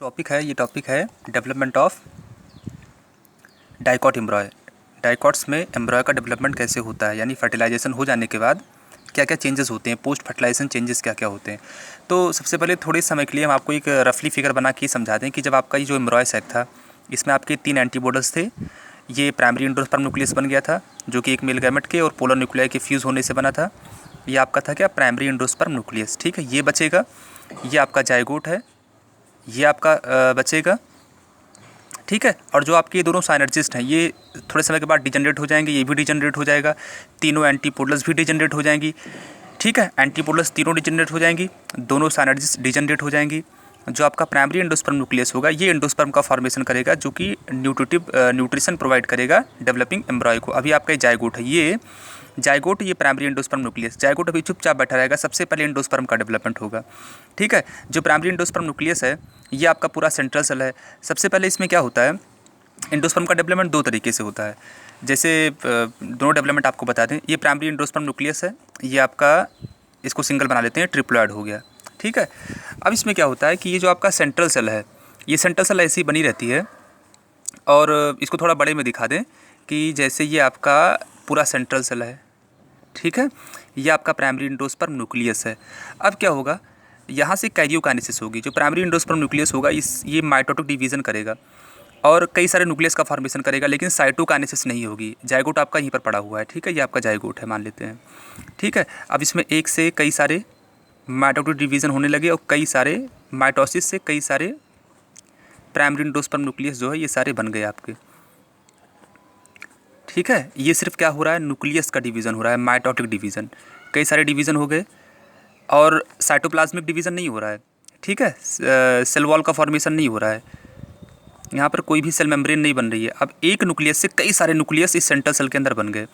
ये टॉपिक है development of dicot एम्ब्रॉय। Dicots में एम्ब्रॉय का डेवलपमेंट कैसे होता है, यानी फर्टिलाइजेशन हो जाने के बाद क्या क्या चेंजेस होते हैं, पोस्ट फर्टिलाइजेशन चेंजेस क्या क्या होते हैं। तो सबसे पहले थोड़े समय के लिए हम आपको एक रफली फिगर बना के समझा दें कि जब आपका ये जो एम्ब्रॉय सैक था, इसमें आपके 3 एंटीबॉडीज थे। ये प्राइमरी एंडोस्पर्म न्यूक्लियस बन गया था, जो कि एक मेल गैमेट के और पोलर न्यूक्लियाई के फ्यूज़ होने से बना था। ये आपका था क्या, प्राइमरी एंडोस्पर्म न्यूक्लियस। ठीक है, ये बचेगा। ये आपका जाइगोट है, ये आपका बचेगा। ठीक है, और जो आपके दोनों साइनर्जिस्ट हैं, ये थोड़े समय के बाद डिजनरेट हो जाएंगे, ये भी डिजनरेट हो जाएगा। तीनों एंटीपोडल्स भी डिजनरेट हो जाएंगी। ठीक है, एंटीपोडल्स तीनों डिजनरेट हो जाएंगी, दोनों साइनर्जिस्ट डिजनरेट हो जाएंगी। जो आपका प्राइमरी एंडोस्पर्म न्यूक्लियस होगा, ये एंडोस्पर्म का फॉर्मेशन करेगा, जो कि न्यूट्रिशन प्रोवाइड करेगा डेवलपिंग एम्ब्रॉय को। अभी आपका जाइगोट है, ये जाइगोट, ये प्राइमरी एंडोस्पर्म न्यूक्लियस। जाइगोट अभी चुपचाप बैठा रहेगा, सबसे पहले एंडोस्पर्म का डेवलपमेंट होगा। ठीक है, जो प्राइमरी एंडोस्पर्म न्यूक्लियस है, ये आपका पूरा सेंट्रल सेल है। सबसे पहले इसमें क्या होता है, एंडोस्पर्म का डेवलपमेंट 2 तरीके से होता है। जैसे दोनों डेवलपमेंट आपको बता दें, ये प्राइमरी एंडोस्पर्म न्यूक्लियस है, ये आपका, इसको सिंगल बना लेते हैं, ट्रिप्लॉइड हो गया। ठीक है, अब इसमें क्या होता है कि ये जो आपका सेंट्रल सेल है, ये सेंट्रल सेल ऐसी बनी रहती है। और इसको थोड़ा बड़े में दिखा दें कि जैसे ये आपका पूरा सेंट्रल सेल है। ठीक है, ये आपका प्राइमरी एंडोस्पर्म न्यूक्लियस है। अब क्या होगा, यहाँ से कैरियोकाइनेसिस होगी। जो प्राइमरी एंडोस्पर्म न्यूक्लियस होगा, ये माइटोटिक डिवीज़न करेगा और कई सारे न्यूक्लियस का फॉर्मेशन करेगा, लेकिन साइटोकाइनेसिस नहीं होगी। जाइगोट आपका यहीं पर पड़ा हुआ है। ठीक है, ये आपका जाइगोट है, मान लेते हैं। ठीक है, अब इसमें एक से कई सारे माइटोटिक डिवीज़न होने लगे और कई सारे माइटोसिस से कई सारे प्राइमरी एंडोस्पर्म न्यूक्लियस जो है, ये सारे बन गए आपके। ठीक है, ये सिर्फ क्या हो रहा है, न्यूक्लियस का डिवीज़न हो रहा है, माइटोटिक डिवीज़न। कई सारे डिवीज़न हो गए और साइटोप्लाज्मिक डिवीज़न नहीं हो रहा है। ठीक है, सेल वॉल का फॉर्मेशन नहीं हो रहा है, यहाँ पर कोई भी सेल मेम्ब्रेन नहीं बन रही है। अब एक न्यूक्लियस से कई सारे न्यूक्लियस इस सेंट्रल सेल के अंदर बन गए।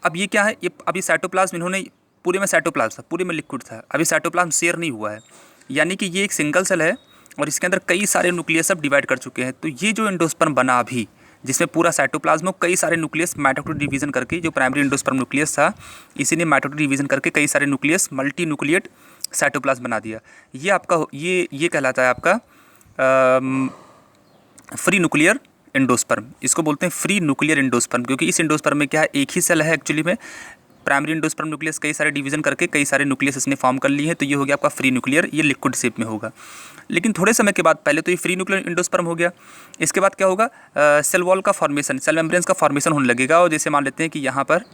अब ये क्या है, ये अभी साइटोप्लाज्म, इन्होंने पूरे में साइटोप्लाज्म था, पूरे में लिक्विड था, अभी साइटोप्लाज्म शेयर नहीं हुआ है। यानी कि ये एक सिंगल सेल है और इसके अंदर कई सारे न्यूक्लियस अब डिवाइड कर चुके हैं। तो ये जो एंडोस्पर्म बना अभी, जिसमें पूरा साइटोप्लाज्म में कई सारे न्यूक्लियस माइटोटिक डिवीज़न करके, जो प्राइमरी एंडोस्पर्म न्यूक्लियस था, इसी ने माइटोटिक डिवीज़न करके कई सारे न्यूक्लियस मल्टी न्यूक्लिएट साइटोप्लाज्म बना दिया। ये आपका ये कहलाता है आपका फ्री न्यूक्लियर एंडोस्पर्म। इसको बोलते हैं फ्री न्यूक्लियर एंडोस्पर्म, क्योंकि इस एंडोस्पर्म में क्या है, एक ही सेल है एक्चुअली में। प्राइमरी एंडोस्पर्म न्यूक्लियस कई सारे डिवीजन करके कई सारे न्यूक्लियस इसने फॉर्म कर लिए हैं, तो ये हो गया आपका फ्री न्यूक्लियर, ये लिक्विड शेप में होगा। लेकिन थोड़े समय के बाद, पहले तो ये फ्री न्यूक्लियर एंडोस्पर्म हो गया, इसके बाद क्या होगा, सेल वॉल का फॉर्मेशन, सेल मेम्ब्रेन्स का फॉर्मेशन होने लगेगा। और जैसे मान लेते हैं कि यहाँ पर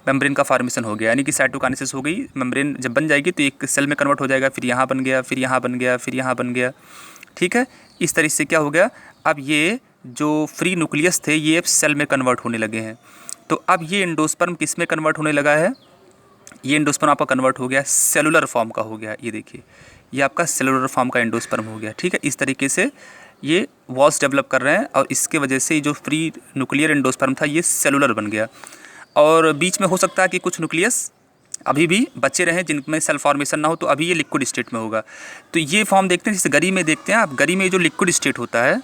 मेम्ब्रेन का फॉर्मेशन हो गया, यानी कि साइटोकाइनेसिस हो गई। मेम्ब्रेन जब बन जाएगी तो एक सेल में कन्वर्ट हो जाएगा, फिर यहाँ बन गया, फिर यहाँ बन गया, फिर यहाँ बन गया। ठीक है, इस तरीके से क्या हो गया, अब ये जो फ्री न्यूक्लियस थे, ये सेल में कन्वर्ट होने लगे हैं। तो अब ये एंडोस्पर्म किस में कन्वर्ट होने लगा है, ये एंडोस्पर्म आपका कन्वर्ट हो गया, सेलुलर फॉर्म का हो गया। ये देखिए, ये आपका सेलुलर फॉर्म का एंडोस्पर्म हो गया। ठीक है, इस तरीके से ये वॉल्स डेवलप कर रहे हैं और इसके वजह से जो फ्री न्यूक्लियर एंडोस्पर्म था, ये सेलुलर बन गया। और बीच में हो सकता है कि कुछ न्यूक्लियस अभी भी बचे रहें जिनमें सेल फॉर्मेशन ना हो, तो अभी ये लिक्विड स्टेट में होगा। तो ये फॉर्म देखते हैं, जैसे गरी में देखते हैं आप, गरी में जो लिक्विड स्टेट होता है,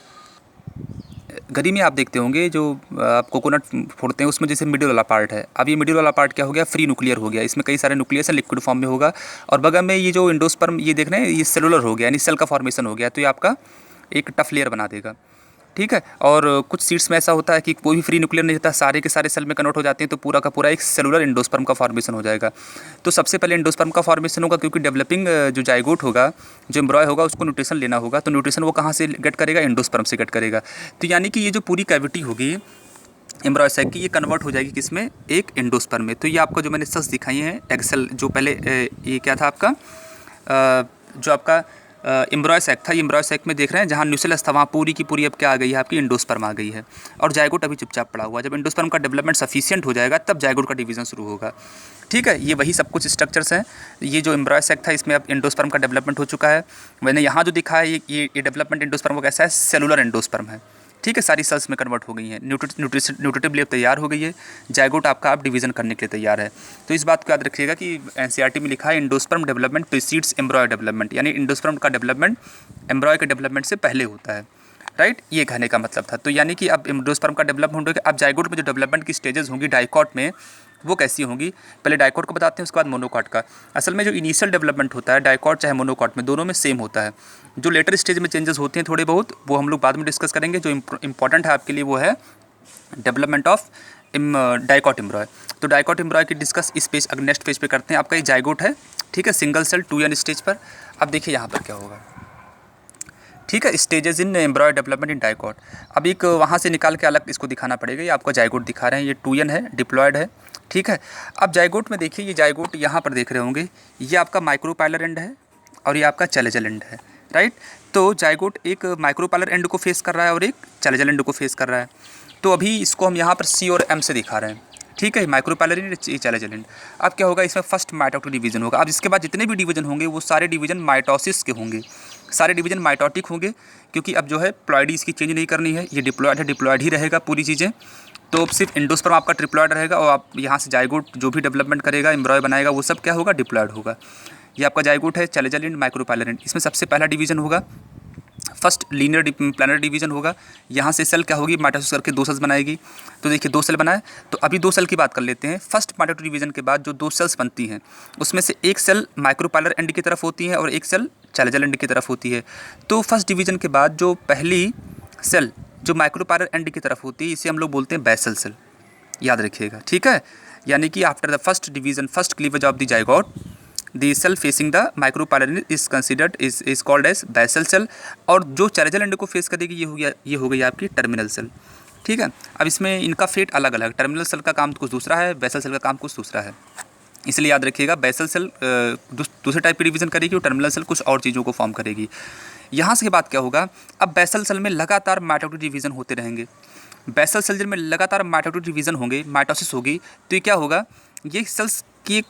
गरी में आप देखते होंगे जो आप कोकोनट फोड़ते हैं, उसमें जैसे मिडिल वाला पार्ट है, अब ये मिडिल वाला पार्ट क्या हो गया, फ्री न्यूक्लियर हो गया। इसमें कई सारे न्यूक्लियस लिक्विड फॉर्म में होगा। और बगल में ये जो एंडोस्पर्म ये देख रहे हैं, ये सेलुलर हो गया, यानी सेल का फॉर्मेशन हो गया, तो ये आपका एक टफ लेयर बना देगा। ठीक है, और कुछ सीड्स में ऐसा होता है कि कोई भी फ्री न्यूक्लियर नहीं रहता, सारे के सारे सेल में कन्वर्ट हो जाते हैं, तो पूरा का पूरा एक सेलुलर एंडोस्पर्म का फॉर्मेशन हो जाएगा। तो सबसे पहले एंडोस्पर्म का फॉर्मेशन होगा, क्योंकि डेवलपिंग जो जाइगोट होगा, जो एम्ब्रॉय होगा, उसको न्यूट्रिशन लेना होगा। तो न्यूट्रिशन वो कहाँ से गेट करेगा, एंडोस्पर्म से गेट करेगा। तो यानी कि ये जो पूरी कैविटी होगी एम्ब्रॉय सैक की, ये कन्वर्ट हो जाएगी किसमें, एक एंडोस्पर्म में। तो ये आपको जो मैंने सेल्स दिखाई हैं, एक्सेल जो पहले ये क्या था आपका, जो आपका एम्ब्रॉय सैक था, ये एम्ब्रॉय सैक में देख रहे हैं, जहाँ न्यूक्लियस था, वहाँ पूरी की पूरी अब क्या आ गई है, आपकी एंडोस्पर्म आ गई है। और जाइगोट अभी चुपचाप पड़ा हुआ है। जब एंडोस्पर्म का डेवलपमेंट सफिशिएंट हो जाएगा, तब जाइगोट का डिवीजन शुरू होगा। ठीक है, ये वही सब कुछ स्ट्रक्चर्स हैं। ये जो एम्ब्रॉय सैक था, इसमें अब एंडोस्पर्म का डेवलपमेंट हो चुका है। मैंने यहाँ जो दिखा है, ये डेवलपमेंट एंडोस्पर्म का कैसा है, सेलुलर एंडोस्पर्म है। ठीक है, सारी सेल्स में कन्वर्ट हो गई हैं, न्यूट्रिटिव लेयर तैयार हो गई है, जाइगोट आपका आप डिवीजन करने के लिए तैयार है। तो इस बात को याद रखिएगा कि एनसीईआरटी में लिखा है, एंडोस्पर्म डेवलपमेंट प्रीसीड्स एम्ब्रॉय डेवलपमेंट, यानी एंडोस्पर्म का डेवलपमेंट एम्ब्रॉय के डेवलपमेंट से पहले होता है। राइट, ये कहने का मतलब था। तो यानी कि अब एंडोस्पर्म का डेवलपमेंट हो गया, अब जाइगोट में जो डेवलपमेंट की स्टेजेस होंगी डाइकॉट में, वो कैसी होंगी, पहले डाइकॉट को बताते हैं, उसके बाद मोनोकॉट का। असल में जो इनिशियल डेवलपमेंट होता है डाइकॉट चाहे मोनोकॉट में, दोनों में सेम होता है। जो लेटर स्टेज में चेंजेस होते हैं थोड़े बहुत, वो हम लोग बाद में डिस्कस करेंगे। जो इंपॉर्टेंट है आपके लिए वो है डेवलपमेंट ऑफ डाइकॉट एम्ब्रॉय। तो डाइकॉट एम्ब्रॉय की डिस्कस इस पेज नेक्स्ट पेज पे करते हैं। आपका ये जाइगोट है, ठीक है, सिंगल सेल 2n स्टेज पर। अब देखिए यहाँ पर क्या होगा, ठीक है, stages in एम्ब्रॉय development in dicot. अब एक वहाँ से निकाल के अलग इसको दिखाना पड़ेगा। ये आपका जाइगोट दिखा रहे हैं, ये 2n है, डिप्लॉयड है, ठीक है। अब जाइगोट में देखिए, ये जाइगोट यहाँ पर देख रहे होंगे, ये आपका माइक्रोपाइलर एंड है और ये आपका चैलेजल एंड है, राइट। तो जाइगोट एक माइक्रोपाइलर एंड को फेस कर रहा है और एक चैलेजल एंड को फेस कर रहा है। तो अभी इसको हम यहाँ पर C और M से दिखा रहे हैं, ठीक है, माइक्रोपाइलर एंड चैलेजल एंड। अब क्या होगा, इसमें फर्स्ट माइटोटिक डिवीजन होगा। अब इसके बाद जितने भी डिवीजन होंगे वो सारे डिवीजन माइटोसिस के होंगे, सारे डिवीजन माइटोटिक होंगे, क्योंकि अब जो है प्लॉइडी इसकी चेंज नहीं करनी है, ये डिप्लॉयड है, डिप्लॉयड ही रहेगा पूरी चीज़ें। तो अब सिर्फ एंडोस्पर्म आपका ट्रिप्लॉयड रहेगा और आप यहाँ से जाइगोट जो भी डेवलपमेंट करेगा, एम्ब्रॉय बनाएगा, वो सब क्या होगा, डिप्लॉयड होगा। ये आपका जाइगोट है, चैलेजल एंड माइक्रोपाइलर एंड। इसमें सबसे पहला डिवीजन होगा फर्स्ट लीनियर प्लानर डिवीजन होगा। यहाँ से सेल क्या होगी, माइटोसिस करके 2 सेल्स बनाएगी। तो देखिए 2 सेल बनाए, तो अभी 2 सेल की बात कर लेते हैं। फर्स्ट माइटोटिक डिवीजन के बाद जो 2 सेल्स बनती हैं उसमें से एक सेल माइक्रोपाइलर एंड की तरफ होती है और एक सेल चैलेजल एंड की तरफ होती है। तो फर्स्ट डिवीजन के बाद जो पहली सेल जो माइक्रोपाइलर एंड की तरफ होती है, इसे हम लोग बोलते हैं बेसल सेल, याद रखिएगा, ठीक है। यानी कि after the first division, first cleavage of the zygote, the cell facing the micropylar is considered is called as basal cell. और जो चैलेजल एंड को फेस करेगी ये हो गई आपकी टर्मिनल सेल, ठीक है। अब इसमें इनका फेट अलग अलग, टर्मिनल सेल का काम कुछ दूसरा है, बेसल सेल का काम कुछ दूसरा है। इसलिए याद रखिएगा, बेसल सेल दूसरे टाइप की डिवीजन करेगी और टर्मिनल सेल कुछ और चीज़ों को फॉर्म करेगी। यहाँ से बात क्या होगा, अब बेसल सेल में लगातार माइटोटिक डिवीजन होते रहेंगे। बेसल सेल में लगातार माइटोटिक डिवीजन होंगे, माइटोसिस होगी, तो ये क्या होगा, ये सेल्स की एक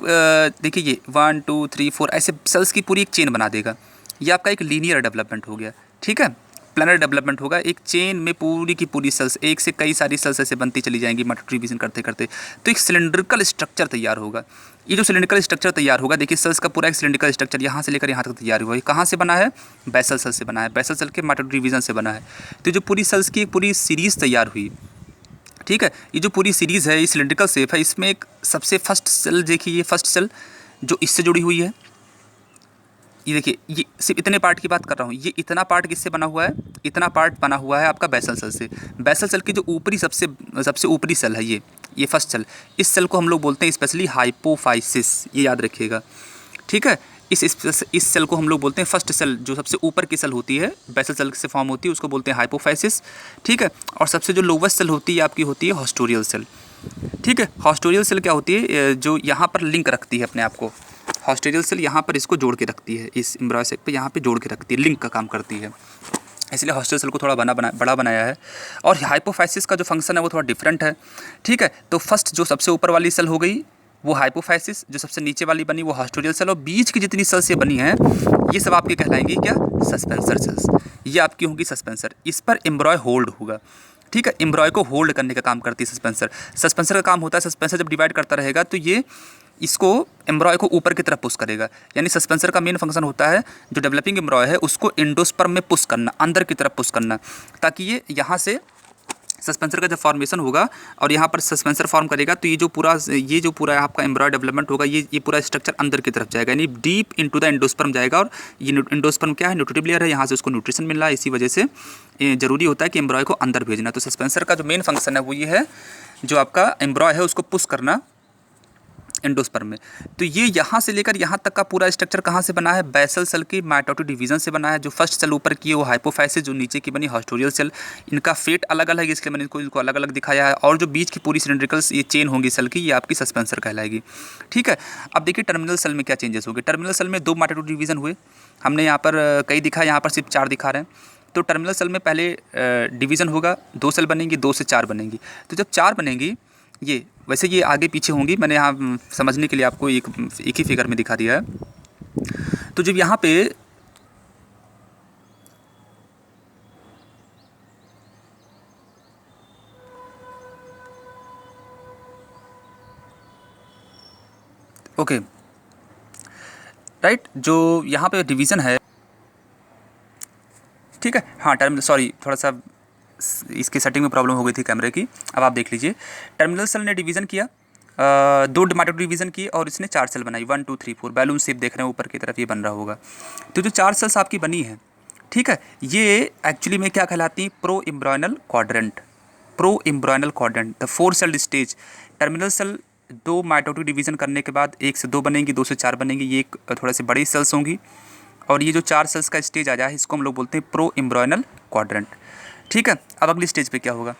देखिए ये 1 2 3 4 ऐसे सेल्स की पूरी एक चेन बना देगा। ये आपका एक लीनियर डेवलपमेंट हो गया, ठीक है, प्लानर डेवलपमेंट होगा। एक चेन में पूरी की पूरी सेल्स, एक से कई सारी सेल्स ऐसे बनती चली जाएंगी माइटोटिक डिवीजन करते करते, तो एक सिलेंड्रिकल स्ट्रक्चर तैयार होगा। ये जो सिलेंड्रिकल स्ट्रक्चर तैयार होगा, देखिए सेल्स का पूरा एक सिलेंड्रिकल स्ट्रक्चर यहाँ से लेकर यहाँ तक तैयार हुआ है। कहाँ से बना है, बेसल सेल से बना है, बेसल सेल के माइटोटिक डिवीजन से बना है। तो जो पूरी सेल्स की एक पूरी सीरीज़ तैयार हुई, ठीक है, ये जो पूरी सीरीज़ है, ये सिलेंड्रिकल शेप है। इसमें एक सबसे फर्स्ट सेल देखिए, ये फर्स्ट सेल जो इससे जुड़ी हुई है, ये देखिए, ये सिर्फ इतने पार्ट की बात कर रहा हूँ। ये इतना पार्ट किससे बना हुआ है, इतना पार्ट बना हुआ है आपका बेसल सेल से। बेसल सेल की जो ऊपरी सबसे ऊपरी सेल है, ये फर्स्ट सेल, इस सेल को हम लोग बोलते हैं स्पेशली हाइपोफाइसिस, ये याद रखिएगा, ठीक है। इस सेल को हम लोग बोलते हैं फर्स्ट सेल, जो सबसे ऊपर की सेल होती है, बेसल सेल से फॉर्म होती है, उसको बोलते हैं हाइपोफाइसिस, ठीक है। और सबसे जो लोवेस्ट सेल होती है आपकी होती है हॉस्टोरियल सेल, ठीक है। हॉस्टोरियल सेल क्या होती है, जो यहाँ पर लिंक रखती है अपने आप को। हॉस्टोरियल सेल यहाँ पर इसको जोड़ के रखती है, इस एम्ब्रॉय सेक पे यहाँ पे जोड़ के रखती है, लिंक का काम करती है, इसलिए हॉस्टोरियल सेल को थोड़ा बड़ा बनाया है। और हाइपोफाइसिस का जो फंक्शन है वो थोड़ा डिफरेंट है, ठीक है। तो फर्स्ट जो सबसे ऊपर वाली सेल हो गई वो हाइपोफाइसिस, जो सबसे नीचे वाली बनी वो हॉस्टोरियल सेल, और बीच की जितनी सेल्स ये बनी हैं ये सब आपकी कहलाएंगी क्या, सस्पेंसर सेल्स। ये आपकी होंगी सस्पेंसर, इस पर एम्ब्रॉय होल्ड होगा, ठीक है। एम्ब्रॉय को होल्ड करने का काम करती है सस्पेंसर। सस्पेंसर का काम होता है, सस्पेंसर जब डिवाइड करता रहेगा तो ये इसको एम्ब्रॉय को ऊपर की तरफ पुश करेगा। यानी सस्पेंसर का मेन फंक्शन होता है जो डेवलपिंग एम्ब्रॉय है उसको एंडोस्पर्म में पुश करना, अंदर की तरफ पुश करना, ताकि ये यहाँ से सस्पेंसर का जब फॉर्मेशन होगा और यहाँ पर सस्पेंसर फॉर्म करेगा तो ये जो पूरा आपका एम्ब्रॉय डेवलपमेंट होगा, ये पूरा स्ट्रक्चर अंदर की तरफ जाएगा, यानी डीप इनटू द एंडोस्पर्म जाएगा। और ये एंडोस्पर्म क्या है, न्यूट्रिटिव लेयर है, यहाँ से उसको न्यूट्रिशन मिल रहा है, इसी वजह से जरूरी होता है कि एम्ब्रॉय को अंदर भेजना। तो सस्पेंसर का जो मेन फंक्शन है वो ये है, जो आपका एम्ब्रॉय है उसको पुश करना एंडोस्पर्म में। तो ये यहाँ से लेकर यहाँ तक का पूरा स्ट्रक्चर कहाँ से बना है, बेसल सेल की माइटोटिक डिवीजन से बना है। जो फर्स्ट सेल ऊपर की है वो हाइपोफाइसिस, जो नीचे की बनी हॉस्टोरियल सेल। इनका फेट अलग अलग है, इसलिए मैंने इनको अलग अलग दिखाया है। और जो बीच की पूरी सिलेंड्रिकल ये चेन होंगी सेल की, ये आपकी सस्पेंसर कहलाएगी, ठीक है। अब देखिए टर्मिनल सेल में क्या चेंजेस हो गए। टर्मिनल सेल में 2 माइटोटिक डिवीजन हुए, हमने यहाँ पर कई दिखा, यहाँ पर सिर्फ 4 दिखा रहे हैं। तो टर्मिनल सेल में पहले डिवीज़न होगा, 2 सेल बनेंगी, 2 से 4 बनेंगी। तो जब 4 बनेंगी, ये वैसे ये आगे पीछे होंगी, मैंने यहाँ समझने के लिए आपको एक ही फिगर में दिखा दिया है। तो जब यहाँ पे ओके राइट, जो यहाँ पे डिवीज़न है, ठीक है, हाँ टर्मिनल, सॉरी थोड़ा सा इसकी सेटिंग में प्रॉब्लम हो गई थी कैमरे की। अब आप देख लीजिए, टर्मिनल सेल ने डिवीज़न किया, दो माइटोटिक डिवीजन की और इसने 4 सेल बनाई, 1 2 3 4 बैलून शेप देख रहे हैं ऊपर की तरफ ये बन रहा होगा। तो जो 4 सेल्स आपकी बनी है, ठीक है, ये एक्चुअली में क्या कहलाती हैं, pro embryonal quadrant. Pro embryonal quadrant the 4 cell stage. Terminal cell दो माइटोटिक डिवीजन करने के बाद 1 से 2 बनेंगी, 2 से 4 बनेंगी, ये एक थोड़ा से बड़ी सेल्स होंगी। और ये जो 4 सेल्स का स्टेज आ जाए इसको हम लोग बोलते हैं प्रो एम्ब्रियोनल क्वाड्रेंट। ठीक है, अब अगली स्टेज पे क्या होगा,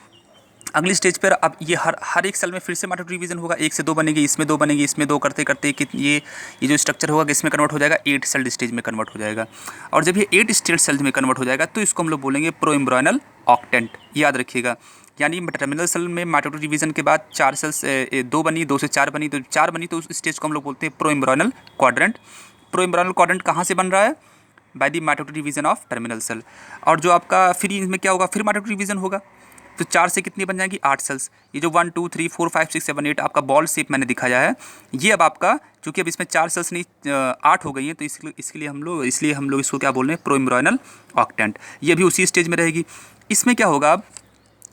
अगली स्टेज पर अब ये हर एक सेल में फिर से माइटोटिक डिवीजन होगा, 1 से 2 बनेगी, इसमें 2 बनेगी, इसमें 2 करते करते ये जो स्ट्रक्चर होगा किसमें कन्वर्ट हो जाएगा, 8 सेल स्टेज में कन्वर्ट हो जाएगा। और जब ये 8 स्टेज सेल में कन्वर्ट हो जाएगा तो इसको हम लोग बोलेंगे प्रो एम्ब्रियोनल ऑक्टेंट। याद रखिएगा, यानी टर्मिनल सेल में माइटोटिक डिवीजन के बाद 4 सेल्स 2 बनी, 2 से 4 बनी, तो 4 बनी तो उस स्टेज को हम लोग बोलते हैं pro embryonal quadrant. Pro embryonal quadrant कहाँ से बन रहा है, by the mitotic division of terminal cell. और जो आपका फिर इसमें क्या होगा, फिर माइटोटिक डिवीजन होगा, तो 4 से कितनी बन जाएंगी, 8 सेल्स। ये जो 1 2 3 4 5 6 7 8 आपका बॉल शेप मैंने दिखाया है, ये अब आपका चूंकि अब इसमें 4 सेल्स नहीं 8 हो गई हैं, तो इसलिए हम लोग इसको क्या बोल रहे हैं, प्रो एम्ब्रियोनल ऑक्टेंट। ये भी उसी स्टेज में रहेगी। इसमें क्या होगा, अब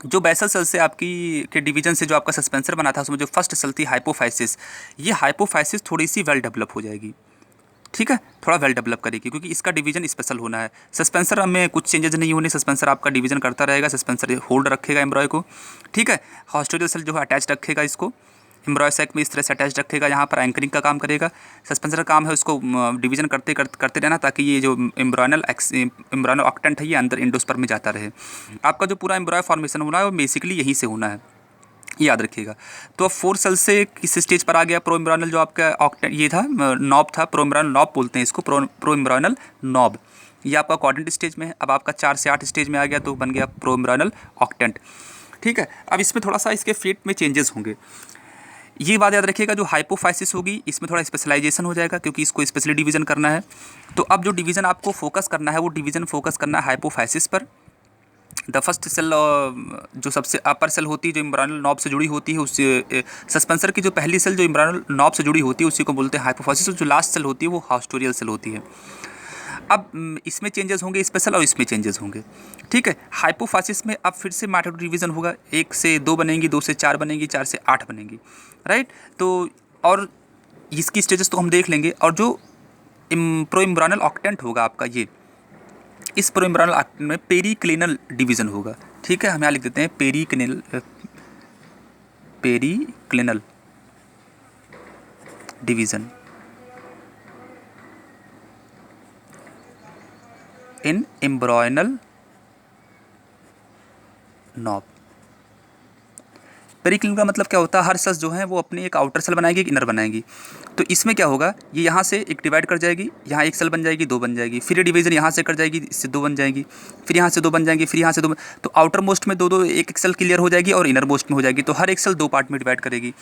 जो बेसल सेल से आपकी के डिवीजन से जो आपका सस्पेंसर बना था उसमें जो फर्स्ट सेल थी हाइपोफाइसिस, ये हाइपोफाइसिस थोड़ी सी वेल डेवलप हो जाएगी। ठीक है, थोड़ा वेल डेवलप करेगी क्योंकि इसका डिवीजन स्पेशल होना है। सस्पेंसर में कुछ चेंजेस नहीं होने, सस्पेंसर आपका डिवीजन करता रहेगा, सस्पेंसर होल्ड रखेगा एम्ब्रॉय को। ठीक है, हॉस्टोरियल सेल जो है अटैच रखेगा इसको, एम्ब्रॉय सैक में इस तरह से अटैच रखेगा, यहाँ पर एंकरिंग का काम करेगा। सस्पेंसर का काम है उसको डिवीजन करते रहना ताकि ये जो एम्ब्रियोनल ऑक्टेंट है ये अंदर एंडोस्पर्म में जाता रहे। आपका जो पूरा एम्ब्रॉय फॉर्मेशन होना है वो बेसिकली यहीं से होना है, याद रखिएगा। तो अब 4 सेल से किस स्टेज पर आ गया, प्रो एम्ब्रियोनल जो आपका ऑक्टेंट ये था नॉब था, प्रो एम्ब्रियोनल नॉब बोलते हैं इसको, प्रो एम्ब्रियोनल नॉब, ये आपका क्वाड्रेंट स्टेज में है। अब आपका 4 से 8 स्टेज में आ गया तो बन गया प्रो एम्ब्रियोनल ऑक्टेंट। ठीक है, अब इसमें थोड़ा सा इसके फेट में चेंजेस होंगे, ये बात याद रखिएगा। जो हाइपोफाइसिस होगी इसमें थोड़ा स्पेशलाइजेशन हो जाएगा क्योंकि इसको स्पेशली डिवीजन करना है। तो अब जो डिवीजन आपको फोकस करना है वो डिवीजन फोकस करना है हाइपोफाइसिस पर। द फर्स्ट सेल जो सबसे अपर सेल होती है जो एम्ब्रियोनल नॉब से जुड़ी होती है, उस सस्पेंसर की जो पहली सेल जो एम्ब्रियोनल नॉब से जुड़ी होती है उसी को बोलते हैं हाइपोफाइसिस। और जो लास्ट सेल होती है वो हॉस्टोरियल सेल होती है। अब इसमें चेंजेस होंगे स्पेशल और इसमें चेंजेस होंगे। ठीक है, हाइपोफाइसिस में अब फिर से माइटोटिक डिवीजन होगा, 1 से 2 बनेंगी, 2 से 4 बनेंगी, 4 से 8 बनेंगी, राइट। तो और इसकी स्टेजेस तो हम देख लेंगे। और जो प्रो एम्ब्रियोनल ऑक्टेंट होगा आपका, ये इस प्रो एम्ब्रियोनल ऑक्टेंट में पेरिक्लिनल डिवीजन होगा। ठीक है, हम यहाँ लिख देते हैं periclinal division in embryonal knob. Periclinal का मतलब क्या होता है, हर सेल्स जो हैं वो अपनी एक आउटर सेल बनाएगी, एक इनर बनाएगी। तो इसमें क्या होगा, ये यहाँ से एक डिवाइड कर जाएगी, यहाँ एक सेल बन जाएगी, 2 बन जाएगी, फिर ये डिवीजन यहाँ से कर जाएगी, इससे 2 बन जाएगी, फिर यहाँ से 2 बन जाएंगी, फिर यहाँ से 2 तो आउटर मोस्ट में 2 एक सेल क्लियर हो जाएगी और इनर मोस्ट में हो जाएगी। तो हर एक सेल 2 पार्ट में डिवाइड करेगी।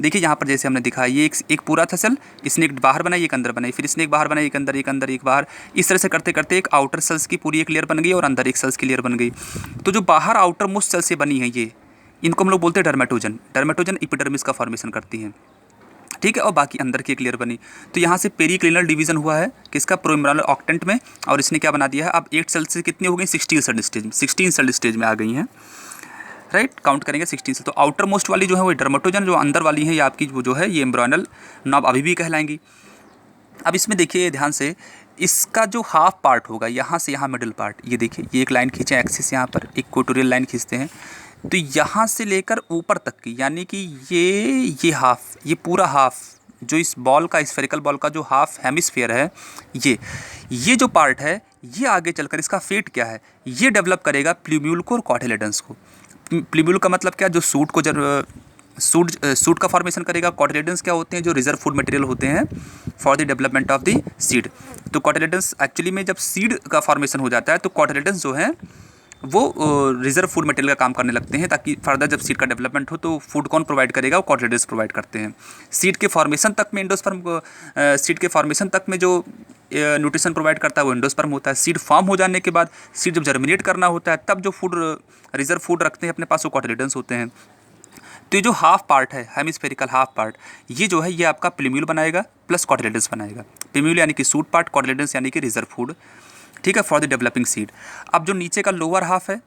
देखिए यहाँ पर जैसे हमने दिखाया, ये एक पूरा था सेल, इसने एक बाहर बनाई, एक अंदर बनाई, फिर इसने एक बाहर बनाई, एक अंदर, एक अंदर, एक बाहर, इस तरह से करते करते एक आउटर सेल्स की पूरी एक लेयर बन गई और अंदर एक सेल्स की लेयर बन गई। तो जो बाहर आउटर मोस्ट सेल से बनी है ये, इनको हम लोग बोलते हैं डर्मेटोजन। डर्मेटोजन एपिडर्मिस का फॉर्मेशन करती हैं। ठीक है, और बाकी अंदर की एक लेयर बनी। तो यहाँ से पेरिक्लिनल डिवीजन हुआ है किसका, प्रो एम्ब्रियोनल ऑक्टेंट में। और इसने क्या बना दिया है, अब 8 सेल से कितनी हो गई, 16 सेल स्टेज में आ गई हैं, राइट। काउंट करेंगे 16 सेल। तो आउटर मोस्ट वाली जो है वो डर्मेटोजन, जो अंदर वाली है ये आपकी जो है ये एम्ब्रियोनल नॉब अभी भी कहलाएंगी। अब इसमें देखिए ध्यान से, इसका जो हाफ पार्ट होगा यहाँ से यहाँ मिडिल पार्ट, ये देखिए ये एक लाइन खींचे एक्सिस, यहाँ पर इक्वेटोरियल लाइन खींचते हैं, तो यहाँ से लेकर ऊपर तक की, यानी कि ये हाफ, ये पूरा हाफ जो इस बॉल का, स्फेरिकल बॉल का जो हाफ हेमिस्फीयर है, ये जो पार्ट है ये आगे चलकर इसका फेट क्या है, ये डेवलप करेगा प्ल्यूम्यूल को और कॉटिलेडन्स को। प्ल्यूम्यूल का मतलब क्या, जो सूट का फॉर्मेशन करेगा। कॉटिलेडन्स क्या होते हैं, जो रिजर्व फूड मटेरियल होते हैं for the development of the seed. तो कॉटिलेडन्स एक्चुअली में जब सीड का फॉर्मेशन हो जाता है तो कॉटिलेडन्स जो हैं वो रिजर्व फूड मटेरियल का काम करने लगते हैं, ताकि फर्दर जब सीड का डेवलपमेंट हो तो फूड कौन प्रोवाइड करेगा, वो कॉटिलेडन्स प्रोवाइड करते हैं। सीड के फॉर्मेशन तक में सीड के फॉर्मेशन तक में जो न्यूट्रिशन प्रोवाइड करता है वो एंडोस्पर्म होता है। सीड फॉर्म हो जाने के बाद सीड जब जर्मिनेट करना होता है तब जो रिजर्व फूड रखते हैं अपने पास वो कॉटिलेडन्स होते हैं। तो ये जो हाफ पार्ट है, हेमिस्फेरिकल हाफ पार्ट, ये जो है ये आपका प्ल्यूम्यूल बनाएगा प्लस कॉटिलेडन्स बनाएगा। प्ल्यूम्यूल यानी कि सूट पार्ट, कॉटिलेडन्स यानी कि रिजर्व फूड। ठीक है, फॉर द डेवलपिंग सीड। अब जो नीचे का लोअर हाफ है,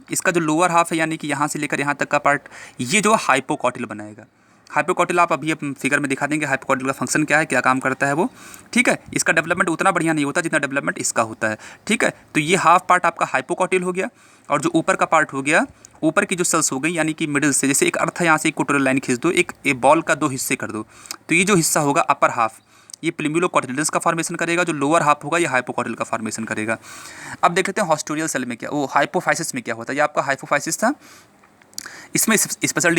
इसका जो लोअर हाफ है यानी कि यहाँ से लेकर यहाँ तक का पार्ट, ये जो हाइपोकॉटिल बनाएगा। हाइपोकॉटिल आप अभी फिगर में दिखा देंगे हाइपोकॉटिल का फंक्शन क्या है, क्या काम करता है वो। ठीक है, इसका डेवलपमेंट उतना बढ़िया नहीं होता जितना डेवलपमेंट इसका होता है। ठीक है, तो ये हाफ पार्ट आपका हाइपोकॉटिल हो गया, और जो ऊपर का पार्ट हो गया, ऊपर की जो सेल्स हो गई यानी कि मिडिल से, जैसे एक अर्थ है यहाँ से एक कोटोरियल लाइन खींच दो, एक बॉल का 2 हिस्से कर दो, तो ये जो हिस्सा होगा अपर हाफ, ये प्लिम्यूलोकॉटिलिडन्स का फॉर्मेशन करेगा, जो लोअर हाफ होगा ये हाइपोकॉटिल का फॉर्मेशन करेगा। अब देख लेते हैं हॉस्टोरियल सेल में क्या, वो हाइपोफाइसिस में क्या होता है। ये आपका हाइपोफाइसिस था, इसमें स्पेशल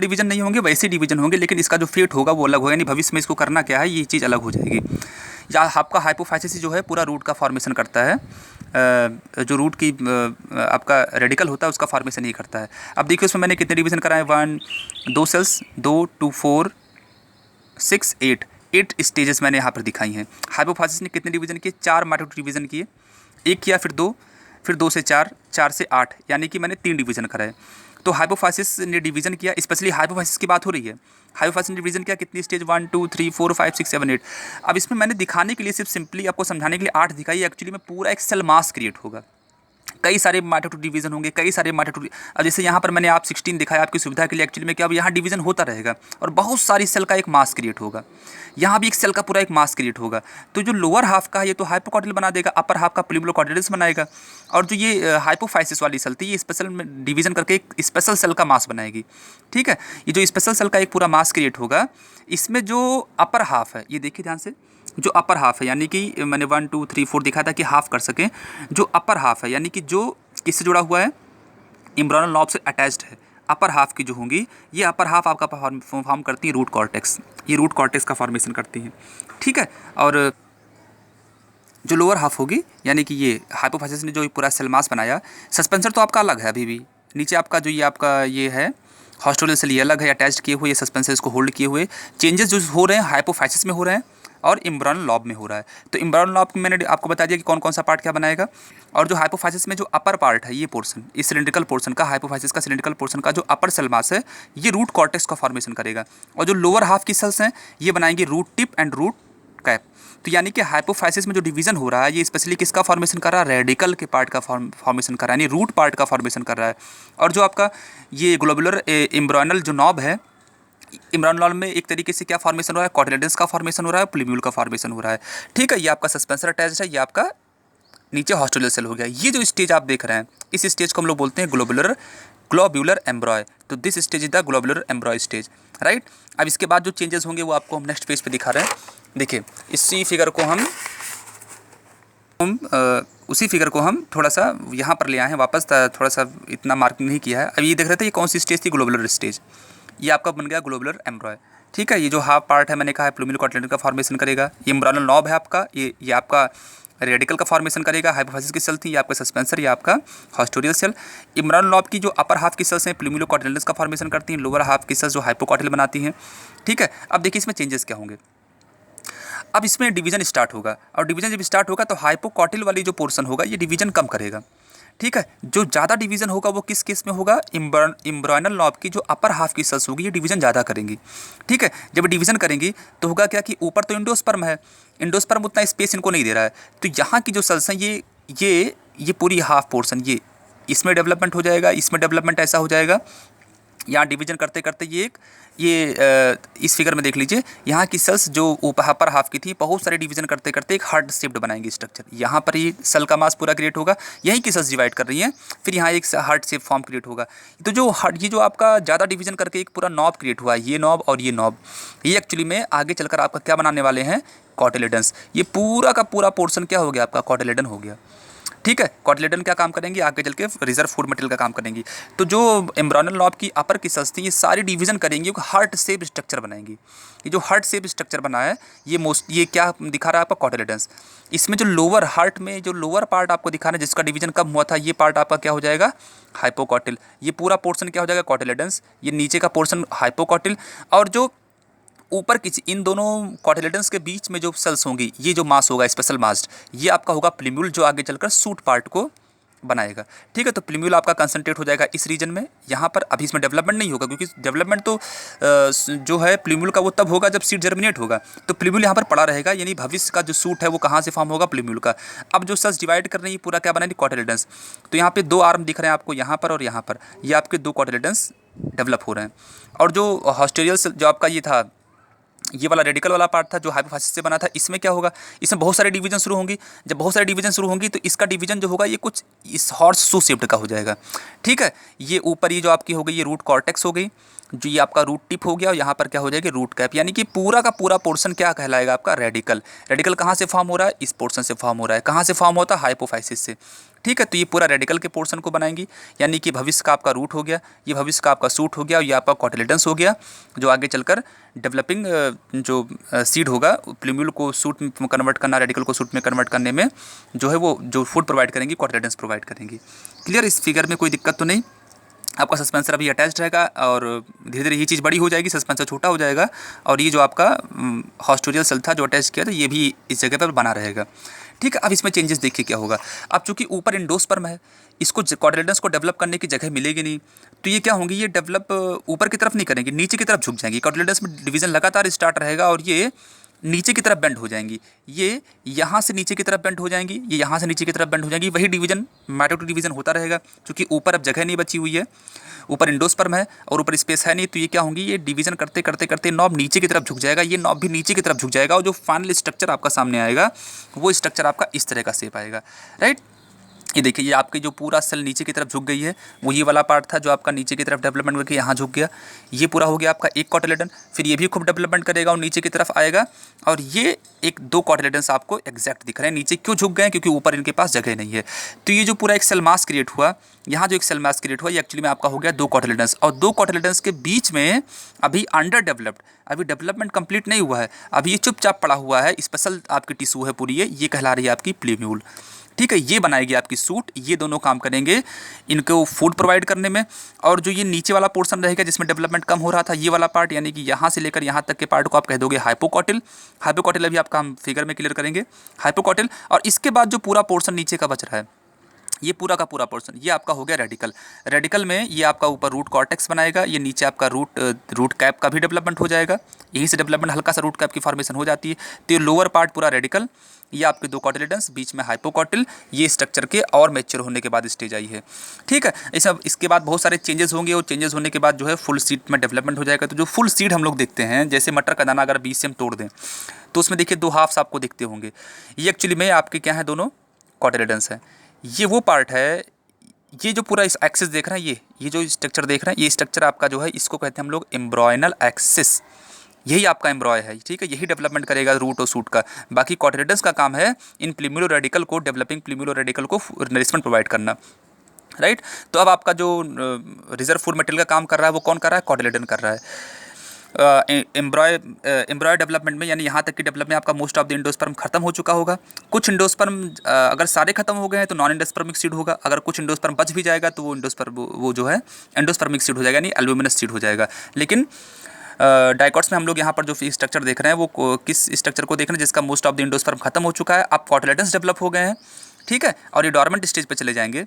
डिवीजन नहीं होंगे, वैसे डिवीजन होंगे, लेकिन इसका जो फेट होगा वो अलग होगा, यानी भविष्य में इसको करना क्या है ये चीज़ अलग हो जाएगी। या आपका हाइपोफाइसिस जो है पूरा रूट का फॉर्मेशन करता है, जो रूट की आपका रेडिकल होता है उसका फॉर्मेशन ही करता है। अब देखिए उसमें मैंने कितने डिवीजन कराए, 2 सेल्स, 2 2 4 6 8 स्टेजेस मैंने यहाँ पर दिखाई हैं। हाइपोफाइसिस ने कितने डिवीजन किए, 4 माइटोटिक डिवीजन किए, एक किया फिर 2, फिर 2 से 4, 4 से 8, यानी कि मैंने 3 डिवीजन कराए। तो हाइपोफाइसिस ने डिवीजन किया, स्पेशली हाइपोफाइसिस की बात हो रही है। हाइपोफाइसिस ने डिवीजन किया कितनी स्टेज, 1 2 3 4 5 6 7 8। अब इसमें मैंने दिखाने के लिए सिर्फ सिंपली आपको समझाने के लिए 8 दिखाई, एक्चुअली में पूरा एक सेल मास क्रिएट होगा, कई सारे माइटोटिक डिवीजन होंगे, कई सारे माइटोटिक। अब जैसे यहाँ पर मैंने आप 16 दिखाया आपकी सुविधा के लिए, एक्चुअली में क्या अब यहाँ डिवीजन होता रहेगा और बहुत सारी सेल का एक मास क्रिएट होगा। यहाँ भी एक सेल का पूरा एक मास क्रिएट होगा। तो जो लोअर हाफ का है ये तो हाइपोकॉटिल बना देगा, अपर हाफ का प्लिम्यूलोकॉटिलिडन्स बनाएगा, और जो ये हाइपोफाइसिस वाली सेल थी ये स्पेशल डिवीजन करके एक स्पेशल सेल का मास बनाएगी। ठीक है, ये जो स्पेशल सेल का एक पूरा मास क्रिएट होगा, इसमें जो अपर हाफ है, ये देखिए ध्यान से, जो अपर हाफ है यानी कि मैंने 1 2 3 4 दिखा था कि हाफ कर सकें, जो अपर हाफ है यानी कि जो किससे जुड़ा हुआ है, एम्ब्रियोनल नॉब से अटैच्ड है, अपर हाफ की जो होंगी, ये अपर हाफ आपका फॉर्म करती है रूट कॉर्टेक्स, ये रूट कॉर्टेक्स का फॉर्मेशन करती हैं। ठीक है, और जो लोअर हाफ होगी यानी कि ये हाइपोफाइसिस ने जो पूरा सेल मास बनाया, सस्पेंसर तो आपका अलग है अभी भी, नीचे आपका जो ये आपका ये है हॉस्टोरियल सेल ये अलग है, अटैच्ड किए हुए, ये सस्पेंसर इसको होल्ड किए हुए। चेंजेस जो हो रहे हैं हाइपोफाइसिस में हो रहे हैं और एम्ब्रियोनल लॉब में हो रहा है। तो एम्ब्रियोनल लॉब मैंने आपको बता दिया कि कौन कौन सा पार्ट क्या बनाएगा, और जो हाइपोफाइसिस में जो अपर पार्ट है ये पोर्शन, इस सिलिंड्रिकल पोर्शन का, हाइपोफाइसिस का सिलिंड्रिकल पोर्शन का जो अपर सेल मास है ये रूट कॉर्टेक्स का फॉर्मेशन करेगा, और जो लोअर हाफ की सेल्स हैं ये बनाएंगे root tip and root cap. तो यानी कि हाइपोफाइसिस में जो डिवीजन हो रहा है ये स्पेशली किसका फॉर्मेशन कर रहा है, रेडिकल के पार्ट का फॉर्मेशन कर रहा है, यानी रूट पार्ट का फॉर्मेशन कर रहा है। और जो आपका ये ग्लोबुलर एम्ब्रियोनल जो नॉब है, एम्ब्रियोनल में एक तरीके से क्या फॉर्मेशन हो रहा है, कॉटिलेडन्स का फॉर्मेशन हो रहा है, प्लिम्यूल का फॉर्मेशन हो रहा है। ठीक है, ये आपका सस्पेंसर अटैच्ड है, ये आपका नीचे हॉस्टोरियल सेल हो गया। ये जो स्टेज आप देख रहे हैं इस स्टेज को हम लोग बोलते हैं ग्लोब्यूलर एम्ब्रॉय। तो this stage is the globular एम्ब्रॉय stage, right. अब इसके बाद जो चेंजेस होंगे वो आपको हम नेक्स्ट पेज पे दिखा रहे हैं। देखिए इसी फिगर को हम उसी फिगर को हम थोड़ा सा यहाँ पर ले आए हैं वापस, थोड़ा सा इतना मार्किंग नहीं किया है। अब ये देख रहे थे ये कौन सी स्टेज थी, ग्लोबुलर स्टेज, ये आपका बन गया ग्लोबुलर एम्ब्रॉय। ठीक है, ये जो हाफ पार्ट है मैंने कहा है प्लूमिलोकॉटिलिडन का फॉर्मेशन करेगा, ये एम्ब्रियोनल नॉब है आपका, ये आपका रेडिकल का फॉर्मेशन करेगा, हाइपोफाइसिस की सेल थी, ये आपका सस्पेंसर, ये आपका हॉस्टोरियल सेल। एम्ब्रियोनल नॉब की जो अपर हाफ की सेल्स हैं प्लूमिलोकॉटिलिडन्स का फॉर्मेशन करती हैं, लोअर हाफ की सेल्स जो हाइपोकॉटिल बनाती हैं। ठीक है, अब देखिए इसमें चेंजेस क्या होंगे। अब इसमें डिवीजन स्टार्ट होगा, और डिवीजन जब स्टार्ट होगा तो हाइपोकॉटिल वाली जो पोर्शन होगा ये डिवीजन कम करेगा। ठीक है, जो ज़्यादा डिवीजन होगा वो किस केस में होगा, एम्ब्रियोनल नॉब की जो अपर हाफ की सेल्स होगी ये डिवीजन ज़्यादा करेंगी। ठीक है, जब डिवीजन करेंगी तो होगा क्या कि ऊपर तो इंडोस्पर्म है, इंडोस्पर्म उतना स्पेस इनको नहीं दे रहा है, तो यहाँ की जो सेल्स हैं ये पूरी हाफ पोर्शन ये इसमें डेवलपमेंट हो जाएगा, इसमें डेवलपमेंट ऐसा हो जाएगा। यहाँ डिवीजन करते करते इस फिगर में देख लीजिए, यहाँ की सेल्स जो अपर हाफ की थी बहुत सारे डिवीजन करते करते एक हार्ट शेप्ड बनाएंगे स्ट्रक्चर। यहाँ पर ही सेल का मास पूरा क्रिएट होगा, यहीं की सेल्स डिवाइड कर रही हैं, फिर यहाँ एक हार्ट शेप फॉर्म क्रिएट होगा। तो ये जो आपका ज़्यादा डिवीजन करके एक पूरा नॉब क्रिएट हुआ है, ये नॉब और ये नॉब, ये एक्चुअली में आगे चलकर आपका क्या बनाने वाले हैं, कॉटिलेडन्स। ये पूरा का पूरा पोर्शन क्या हो गया आपका, कॉटिलेडन हो गया। ठीक है, कॉटिलेडन क्या काम करेंगी, आगे चल के रिजर्व फूड मटेरियल का काम करेंगी। तो जो एम्ब्रियोनल नॉब की अपर की सेल्स थी ये सारी डिवीजन करेंगी, हार्ट शेप स्ट्रक्चर बनाएंगी। ये जो हार्ट शेप स्ट्रक्चर बना है ये क्या दिखा रहा है आपका, कॉटिलेडन्स। इसमें जो लोअर हार्ट में जो लोअर पार्ट आपको दिखा रहा है जिसका डिवीजन कम हुआ था, ये पार्ट आपका क्या हो जाएगा, हाइपोकॉटिल। ये पूरा पोर्शन क्या हो जाएगा, कॉटिलेडन्स, ये नीचे का पोर्शन हाइपोकॉटिल। और जो ऊपर की इन दोनों कॉटिलेडन्स के बीच में जो सेल्स होंगी ये जो मास होगा स्पेशल मास्ड, ये आपका होगा प्लिम्यूल, जो आगे चलकर सूट पार्ट को बनाएगा। ठीक है, तो प्लिम्यूल आपका कंसंट्रेट हो जाएगा इस रीजन में। यहाँ पर अभी इसमें डेवलपमेंट नहीं होगा, क्योंकि डेवलपमेंट तो जो है प्लिम्यूल का वो तब होगा जब सीड जर्मिनेट होगा। तो प्लिम्यूल यहाँ पर पड़ा रहेगा, यानी भविष्य का जो सूट है वो कहाँ से फॉर्म होगा, प्लिम्यूल का। अब जो सेल्स डिवाइड कर रही है पूरा क्या बनाएगी, कॉटिलेडन्स। तो यहाँ पे 2 आर्म दिख रहे हैं आपको, यहाँ पर और यहाँ पर, ये आपके 2 कॉटिलेडन्स डेवलप हो रहे हैं। और जो हॉस्टेरियल जो आपका ये था, ये वाला रेडिकल वाला पार्ट था जो हाइपोफाइसिस से बना था, इसमें क्या होगा, इसमें बहुत सारे डिवीजन शुरू होंगी। जब बहुत सारे डिवीजन शुरू होंगी तो इसका डिवीजन जो होगा ये कुछ इस हॉर्स शू शेप्ड का हो जाएगा। ठीक है, ये ऊपर ये जो आपकी हो गई ये रूट कॉर्टेक्स हो गई, जो ये आपका रूट टिप हो गया, और यहाँ पर क्या हो जाएगी रूट कैप, यानी कि पूरा का पूरा पोर्शन क्या कहलाएगा आपका रेडिकल। रेडिकल कहाँ से फॉर्म हो रहा है, इस पोर्शन से फॉर्म हो रहा है। कहाँ से फॉर्म होता है, हाइपोफाइसिस से। ठीक है, तो ये पूरा रेडिकल के पोर्शन को बनाएंगी, यानी कि भविष्य का आपका रूट हो गया, ये भविष्य का आपका सूट हो गया, और ये आपका कॉटिलेडन्स हो गया, जो आगे चलकर डेवलपिंग जो सीड होगा, प्लूम्यूल को सूट में कन्वर्ट करना, रेडिकल को सूट में कन्वर्ट करने में जो है वो जो फूड प्रोवाइड करेंगी, कॉटिलेडन्स प्रोवाइड करेंगी। क्लियर, इस फिगर में कोई दिक्कत तो नहीं। आपका सस्पेंसर अभी अटैच्ड रहेगा और धीरे धीरे ये चीज़ बड़ी हो जाएगी, सस्पेंसर छोटा हो जाएगा, और ये जो आपका हॉस्टोरियल सेल था जो अटैच किया था ये भी इस जगह पर बना रहेगा। ठीक है, अब इसमें चेंजेस देखिए क्या होगा। अब चूंकि ऊपर एंडोस्पर्म है, इसको कॉटिलेडन्स को डेवलप करने की जगह मिलेगी नहीं, तो ये क्या होंगी, ये डेवलप ऊपर की तरफ नहीं करेंगी, नीचे की तरफ झुक जाएंगी। कॉटिलेडन्स में डिवीजन लगातार स्टार्ट रहेगा और ये नीचे की तरफ बेंड हो जाएंगी, ये यहाँ से नीचे की तरफ बेंड हो जाएंगी, ये यहाँ से नीचे की तरफ बेंड हो जाएंगी। वही डिवीजन माइटोटिक डिवीजन होता रहेगा, क्योंकि ऊपर अब जगह नहीं बची हुई है, ऊपर एंडोस्पर्म है और ऊपर स्पेस है नहीं, तो ये क्या होंगी, ये डिवीजन करते करते करते नॉब नीचे की तरफ झुक जाएगा, ये नॉब भी नीचे की तरफ झुक जाएगा, और जो फाइनल स्ट्रक्चर आपका सामने आएगा वो स्ट्रक्चर आपका इस तरह का शेप आएगा। राइट, ये देखिए, ये आपकी जो पूरा सेल नीचे की तरफ झुक गई है, वो ये वाला पार्ट था जो आपका नीचे की तरफ डेवलपमेंट करके यहाँ झुक गया। ये पूरा हो गया आपका एक कॉटिलेडन, फिर ये भी खूब डेवलपमेंट करेगा और नीचे की तरफ आएगा, और ये एक दो कॉटिलेडन्स आपको एग्जैक्ट दिख रहे हैं। नीचे क्यों झुक गए हैं, क्योंकि ऊपर इनके पास जगह नहीं है। तो ये जो पूरा एक सेल मास क्रिएट हुआ, यहाँ जो एक सेल मास क्रिएट हुआ, ये एक्चुअली में आपका हो गया दो कॉटिलेडन्स, और दो कॉटिलेडन्स के बीच में अभी अंडर डेवलप्ड, अभी डेवलपमेंट कंप्लीट नहीं हुआ है, अभी ये चुपचाप पड़ा हुआ है, स्पेशल आपकी टिश्यू है पूरी, ये कहला रही है आपकी प्लूम्यूल। ठीक है, ये बनाएगी आपकी सूट, ये दोनों काम करेंगे इनको फूड प्रोवाइड करने में। और जो ये नीचे वाला पोर्शन रहेगा जिसमें डेवलपमेंट कम हो रहा था, ये वाला पार्ट, यानी कि यहाँ से लेकर यहाँ तक के पार्ट को आप कह दोगे हाइपोकॉटिल। हाइपोकॉटिल अभी आपका हम फिगर में क्लियर करेंगे, हाइपोकॉटिल। और इसके बाद जो पूरा पोर्शन नीचे का बच रहा है, ये पूरा का पूरा पोर्शन, ये आपका हो गया रेडिकल। रेडिकल में ये आपका ऊपर रूट कॉर्टेक्स बनाएगा, ये नीचे आपका रूट कैप का भी डेवलपमेंट हो जाएगा, यहीं से डेवलपमेंट हल्का सा रूट कैप की फॉर्मेशन हो जाती है। तो ये लोअर पार्ट पूरा रेडिकल, ये आपके दो कॉटिलेडन्स, बीच में हाइपोकॉटिल, ये स्ट्रक्चर के और मैच्योर होने के बाद स्टेज आई है। ठीक है, इसके बाद बहुत सारे चेंजेस होंगे, और चेंजेस होने के बाद जो है फुल सीड में डेवलपमेंट हो जाएगा। तो जो फुल सीड हम लोग देखते हैं, जैसे मटर का दाना अगर बीच से हम तोड़ दें तो उसमें देखिए दो हाफ्स आपको दिखते होंगे, ये एक्चुअली में आपके क्या है, दोनों कॉटिलेडन्स हैं। ये वो पार्ट है, ये जो पूरा इस एक्सिस देख रहे हैं, ये जो स्ट्रक्चर देख रहे हैं, ये स्ट्रक्चर आपका जो है इसको कहते हैं हम लोग एम्ब्रॉयनल एक्सिस, यही आपका एम्ब्रॉय है। ठीक है, यही डेवलपमेंट करेगा रूट और सूट का। बाकी कॉटिलेडन्स का काम है इन प्लूम्यूलो रेडिकल को, डेवलपिंग प्लूम्यूलो रेडिकल को नरिशमेंट प्रोवाइड करना। राइट, तो अब आपका जो रिजर्व फूड मटेरियल का काम कर रहा है वो कौन कर रहा है, कॉटिलेडन कर रहा है। एम्ब्रॉय डेवलपमेंट में, यानी यहाँ तक कि डेवलपमेंट आपका मोस्ट ऑफ द इंडोस्पर्म खत्म हो चुका होगा। कुछ इंडोस्पर्म अगर सारे खत्म हो गए हैं तो नॉन इंडोस्पर्मिक सीड होगा, अगर कुछ इंडोस्पर्म बच भी जाएगा तो वो इंडोस्पर्म वो जो है एंडोस्पर्मिक सीड हो जाएगा, यानी एल्ब्यूमिनस सीड हो जाएगा। लेकिन डाइकॉट्स में हम लोग यहाँ पर जो स्ट्रक्चर देख रहे हैं वो किस स्ट्रक्चर को देख रहे हैं, जिसका मोस्ट ऑफ द इंडोस्पर्म खत्म हो चुका है, अब कॉटिलेडन्स डेवलप हो गए हैं। ठीक है, और ये डॉर्मेंट स्टेज पे चले जाएंगे,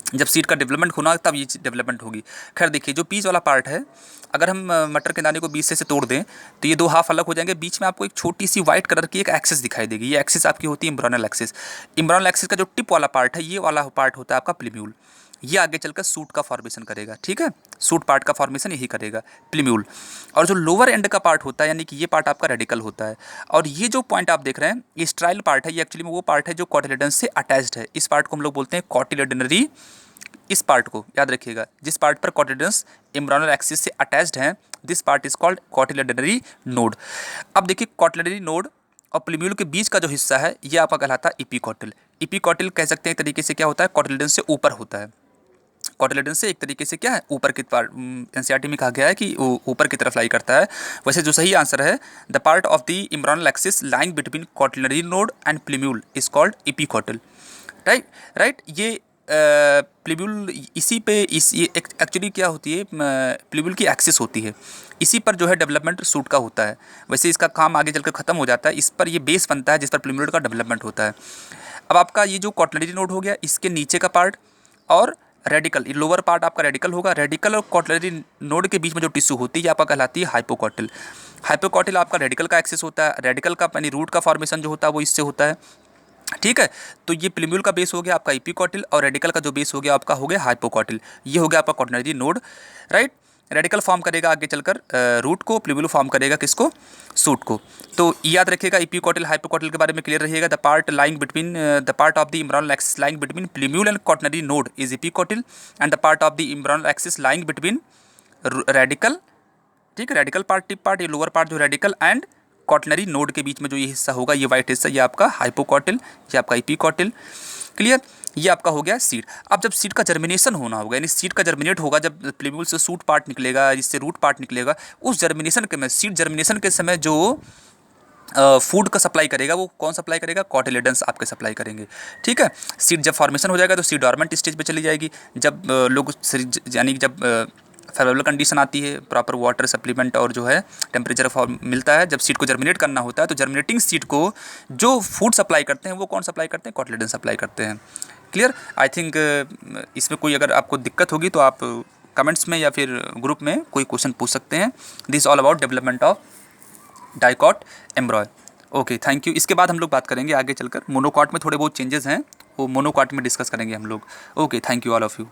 जब सीड का डेवलपमेंट होना तब ये डेवलपमेंट होगी। खैर देखिए, जो बीच वाला पार्ट है, अगर हम मटर के दाने को बीच से तोड़ दें तो ये दो हाफ अलग हो जाएंगे, बीच में आपको एक छोटी सी वाइट कलर की एक एक्सिस दिखाई देगी, ये एक्सिस आपकी होती है एम्ब्रॉयनल एक्सिस। एम्ब्रॉयनल एक्सिस का जो टिप वाला पार्ट है, ये वाला पार्ट होता है आपका प्लूम्यूल, ये आगे चलकर सूट का फॉर्मेशन करेगा। ठीक है, सूट पार्ट का फॉर्मेशन यही करेगा प्लूम्यूल। और जो लोअर एंड का पार्ट होता है, यानी कि ये पार्ट आपका रेडिकल होता है। और ये जो पॉइंट आप देख रहे हैं, ये स्ट्राइल पार्ट है, ये एक्चुअली में वो पार्ट है जो कॉटिलेडन से अटैच्ड है। इस पार्ट को हम लोग बोलते हैं कॉटिलेडनरी। इस पार्ट को याद रखिएगा, जिस पार्ट पर कॉटिलेडन्स एम्ब्रॉयनल एक्सिस से अटैच्ड हैं, this part is called cotyledonary node. अब देखिए, कॉटिलेडनरी नोड और प्लूम्यूल के बीच का जो हिस्सा है ये आपका कहलाता है इपीकॉटिल। इपीकॉटिल कह सकते हैं एक तरीके से क्या होता है, कॉटिलेडन से ऊपर होता है। कॉटिलेडन से एक तरीके से क्या है, ऊपर की पार्ट, एनसीईआरटी में कहा गया है कि ऊपर की तरफ लाई करता है। वैसे जो सही आंसर है, the part of the embryonal axis lying between cotyledonary node and plumule is called epicotyl. Right, ये प्लूम्यूल इसी पे ये एक्चुअली क्या होती है, प्लूम्यूल की एक्सिस होती है, इसी पर जो है डेवलपमेंट सूट का होता है। वैसे इसका काम आगे चलकर ख़त्म हो जाता है, इस पर ये बेस बनता है जिस पर प्लूम्यूल का डेवलपमेंट होता है। अब आपका ये जो कॉटिलेडनरी नोड हो गया, इसके नीचे का पार्ट और रेडिकल, ये लोअर पार्ट आपका रेडिकल होगा। रेडिकल और कॉटिलेडनरी नोड के बीच में जो टिश्यू होती है आपका कहलाती है हाइपोकॉटिल। हाइपोकॉटिल आपका रेडिकल का एक्सिस होता है, रेडिकल का यानी रूट का फॉर्मेशन जो होता है वो इससे होता है। ठीक है, तो ये प्लूम्यूल का बेस हो गया आपका इपीकॉटिल, और रेडिकल का जो बेस हो गया आपका हो गया हाइपोकॉटिल, ये हो गया आपका कॉटिलेडनरी नोड। राइट, रेडिकल फॉर्म करेगा आगे चलकर रूट को, प्ल्यूबुल फॉर्म करेगा किसको, सूट को। तो याद रखिएगा एपिकोटिल हाइपोकोटिल के बारे में क्लियर रहिएगा। The part lying between the part of the embryonal axis lying between plumule and quaternary node is epicotyl and the part of the embryonal axis lying between radical, ठीक है, radical part, tip part, ये lower part जो radical and quaternary node के बीच में जो ये हिस्सा होगा, ये वाइट हिस्सा, ये आपका हाइपोकोटिल, ये आपका एपिकोटिल। क्लियर, ये आपका हो गया सीड। अब जब सीड का जर्मिनेशन होना होगा, यानी सीड का जर्मिनेट होगा, जब प्ल्यूम्यूल से सूट पार्ट निकलेगा, जिससे रूट पार्ट निकलेगा, उस जर्मिनेशन के में सीड जर्मिनेशन के समय जो फूड का सप्लाई करेगा वो कौन सप्लाई करेगा, कॉटिलेडन्स आपके सप्लाई करेंगे। ठीक है, सीड जब फॉर्मेशन हो जाएगा तो सीड डॉर्मेंट स्टेज पे चली जाएगी। जब लोग यानी कि जब फेवरेबल कंडीशन आती है, प्रॉपर वाटर सप्लीमेंट और जो है टेम्परेचर फॉर्म मिलता है, जब सीड को जर्मिनेट करना होता है तो जर्मिनेटिंग सीड को जो फूड सप्लाई करते हैं वो कौन सप्लाई करते हैं, कॉटिलेडन सप्लाई करते हैं। क्लियर, आई थिंक इसमें कोई अगर आपको दिक्कत होगी तो आप कमेंट्स में या फिर ग्रुप में कोई क्वेश्चन पूछ सकते हैं। This all about development of dicot एम्ब्रॉय। Okay, thank you. इसके बाद हम लोग बात करेंगे आगे चलकर मोनोकॉट में थोड़े बहुत चेंजेस हैं, वो मोनोकॉट में डिस्कस करेंगे हम लोग। Okay, thank you all of you.